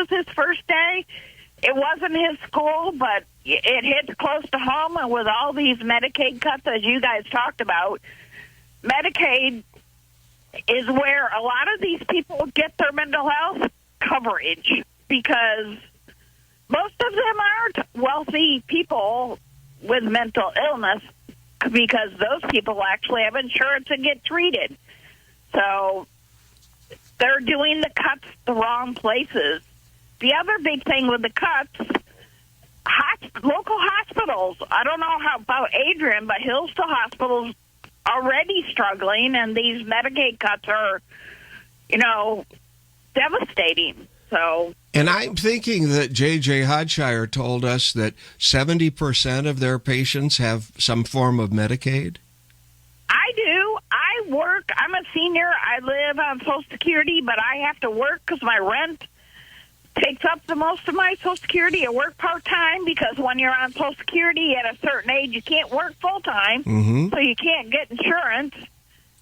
was his first day. It wasn't his school, but it hits close to home. And with all these Medicaid cuts, as you guys talked about, Medicaid is where a lot of these people get their mental health coverage, because most of them aren't wealthy people with mental illness, because those people actually have insurance and get treated. So they're doing the cuts the wrong places. The other big thing with the cuts, local hospitals. I don't know how about Adrian, but Hillsville Hospital's already struggling, and these Medicaid cuts are, devastating. So, and I'm thinking that J.J. Hodshire told us that 70% of their patients have some form of Medicaid. I do. I work. I'm a senior. I live on Social Security, but I have to work because my rent takes up the most of my Social Security. I work part-time because when you're on Social Security at a certain age, you can't work full-time, so you can't get insurance.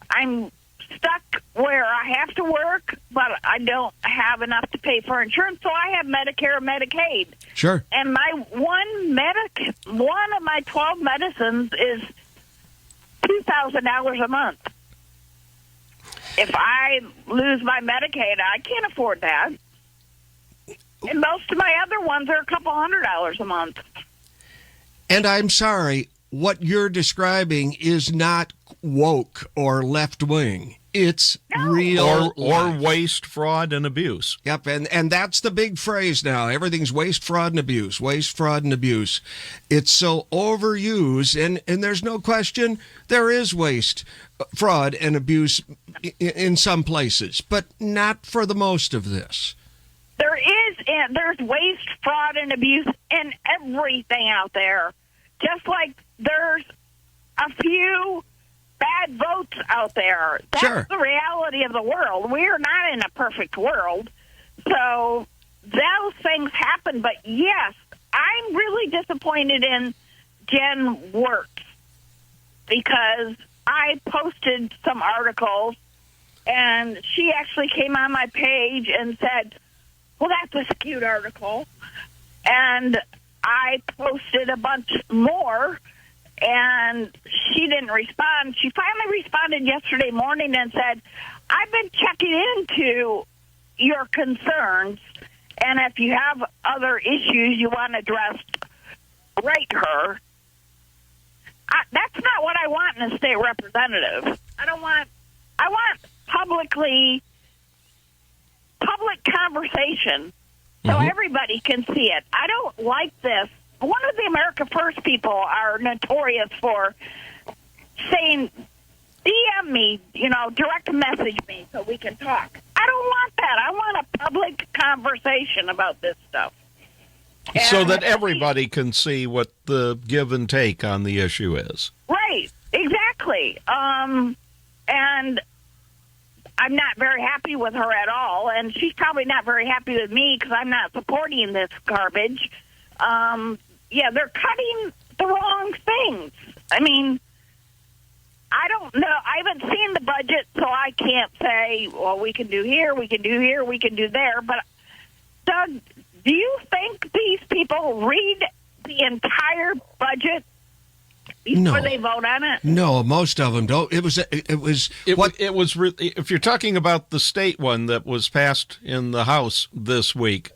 I'm stuck where I have to work, but I don't have enough to pay for insurance, so I have Medicare and Medicaid. Sure. And my one of my 12 medicines is $2,000 a month. If I lose my Medicaid, I can't afford that. And most of my other ones are a couple $100 a month. And I'm sorry, what you're describing is not woke or left-wing. It's real or waste, fraud, and abuse. Yep, and that's the big phrase now. Everything's waste, fraud, and abuse. Waste, fraud, and abuse. It's so overused, and there's no question there is waste, fraud, and abuse in some places, but not for the most of this. There's waste, fraud, and abuse in everything out there. Just like there's a few bad votes out there. That's Sure. the reality of the world. We are not in a perfect world. So those things happen. But yes, I'm really disappointed in Jen Wertz, because I posted some articles and she actually came on my page and said, well, that's a cute article. And I posted a bunch more, and she didn't respond. She finally responded yesterday morning and said, I've been checking into your concerns, and if you have other issues you want addressed, write her. That's not what I want in a state representative. I want public conversation so everybody can see it. I don't like this. One of the America First people are notorious for saying, DM me, direct message me so we can talk. I don't want that. I want a public conversation about this stuff. So that everybody can see what the give and take on the issue is. Right, exactly. And I'm not very happy with her at all, and she's probably not very happy with me because I'm not supporting this garbage. They're cutting the wrong things. I mean, I don't know. I haven't seen the budget, so I can't say, well, we can do here, we can do here, we can do there. But, Doug, do you think these people read the entire budget before they vote on it? No, most of them don't. It was if you're talking about the state one that was passed in the House this week,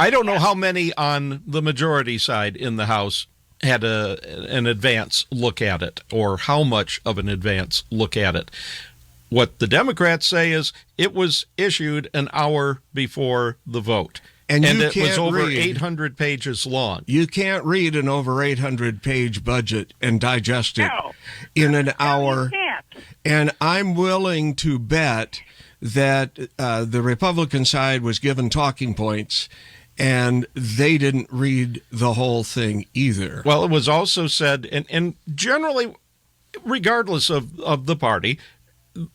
I don't know how many on the majority side in the House had an advance look at it, or how much of an advance look at it. What the Democrats say is it was issued an hour before the vote. And it was over 800 pages long. You can't read an over 800-page budget and digest it in an hour. You can't. And I'm willing to bet that the Republican side was given talking points, and they didn't read the whole thing either. Well, it was also said, and generally, regardless of the party,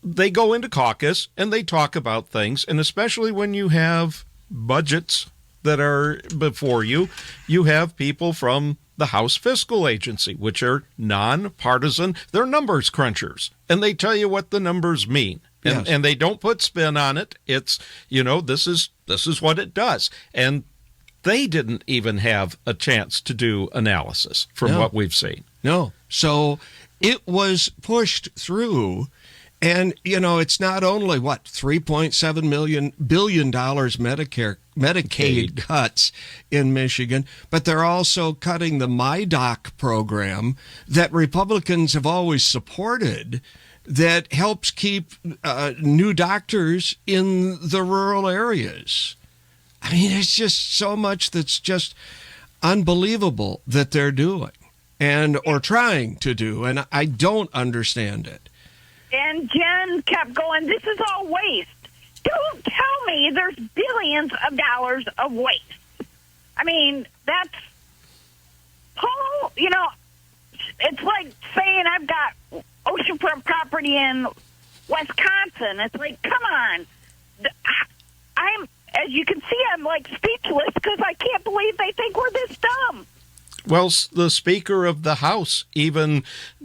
they go into caucus and they talk about things, and especially when you have budgets that are before you, you have people from the House Fiscal Agency, which are nonpartisan. They're numbers crunchers, and they tell you what the numbers mean. Yes. And they don't put spin on it. It's, this is what it does. And they didn't even have a chance to do analysis from what we've seen. No. So it was pushed through. And, it's not only, $3.7 billion Medicaid cuts in Michigan, but they're also cutting the MyDoc program that Republicans have always supported that helps keep new doctors in the rural areas. I mean, it's just so much that's just unbelievable that they're doing or trying to do, and I don't understand it. And Jen kept going, this is all waste. Don't tell me there's billions of dollars of waste. I mean, that's, Paul, it's like saying I've got oceanfront property in Wisconsin. It's like, come on. As you can see, I'm like speechless because I can't believe they think we're this dumb. Well, the Speaker of the House even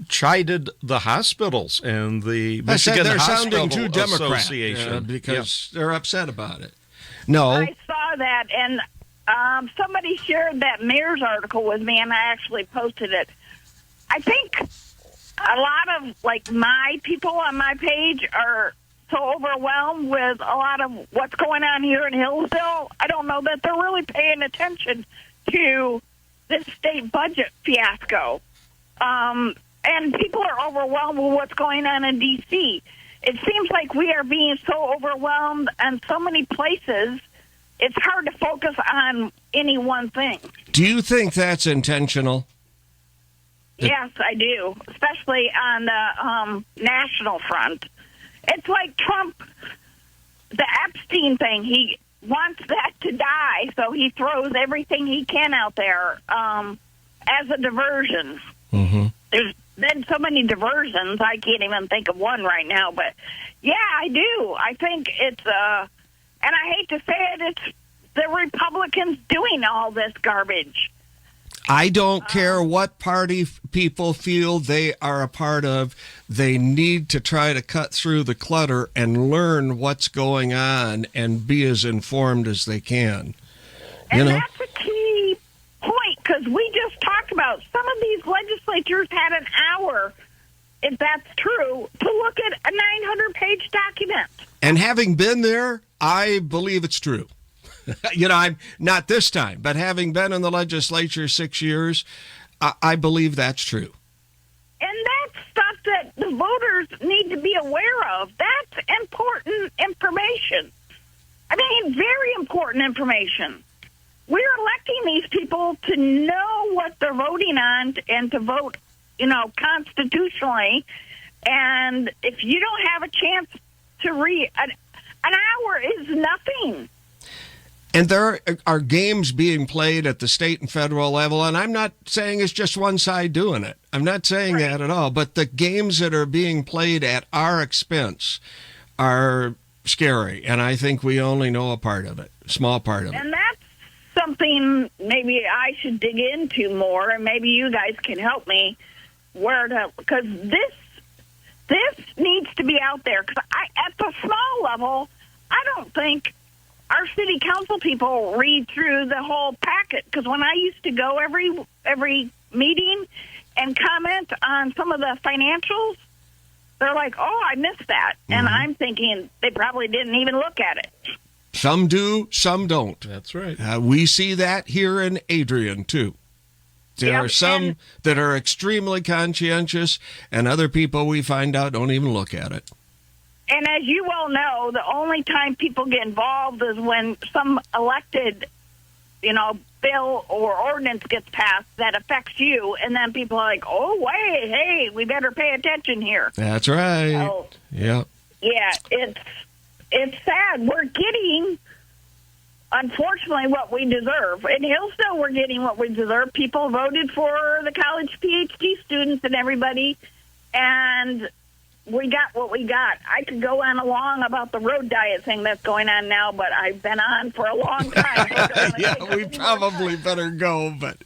chided the hospitals and the Michigan they're Hospital sounding too Democrat Association because they're upset about it. No, I saw that, and somebody shared that mayor's article with me, and I actually posted it. I think a lot of my people on my page are so overwhelmed with a lot of what's going on here in Hillsdale. I don't know that they're really paying attention to this state budget fiasco. And people are overwhelmed with what's going on in D.C. It seems like we are being so overwhelmed in so many places, it's hard to focus on any one thing. Do you think that's intentional? Yes, I do, especially on the national front. It's like Trump, the Epstein thing. He wants that to die, so he throws everything he can out there as a diversion. Mm-hmm. There's been so many diversions, I can't even think of one right now. But, yeah, I do. I think it's, and I hate to say it, it's the Republicans doing all this garbage. I don't care what party people feel they are a part of. They need to try to cut through the clutter and learn what's going on and be as informed as they can. And that's a key point, because we just talked about some of these legislatures had an hour, if that's true, to look at a 900-page document. And having been there, I believe it's true. I'm not this time, but having been in the legislature 6 years, I believe that's true. And that's stuff that the voters need to be aware of. That's important information. I mean, very important information. We're electing these people to know what they're voting on and to vote, constitutionally. And if you don't have a chance to read, an hour is nothing. And there are games being played at the state and federal level, and I'm not saying it's just one side doing it. I'm not saying that at all. But the games that are being played at our expense are scary, and I think we only know a part of it, a small part of it. And that's something maybe I should dig into more, and maybe you guys can help me because this needs to be out there. Because at the small level, I don't think our city council people read through the whole packet, because when I used to go every meeting and comment on some of the financials, they're like, oh, I missed that. Mm-hmm. And I'm thinking they probably didn't even look at it. Some do, some don't. That's right. We see that here in Adrian, too. There are some that are extremely conscientious, and other people we find out don't even look at it. And as you well know, the only time people get involved is when some elected, bill or ordinance gets passed that affects you, and then people are like, oh, wait, hey, we better pay attention here. That's right. So, yeah, it's sad. We're getting, unfortunately, what we deserve. In Hillsdale, we're getting what we deserve. People voted for the college PhD students and everybody, and we got what we got. I could go on along about the road diet thing that's going on now, but I've been on for a long time. Yeah, we probably better go, but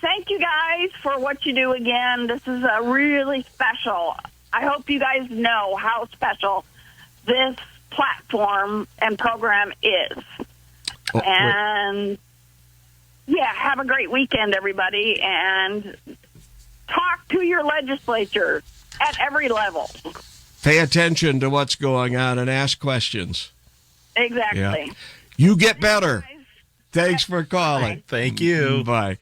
thank you guys for what you do again. This is a really special. I hope you guys know how special this platform and program is. And yeah, have a great weekend, everybody, and talk to your legislature at every level. Pay attention to what's going on and ask questions. Exactly. Yeah. You get better. Thanks for calling. Thank you. Bye.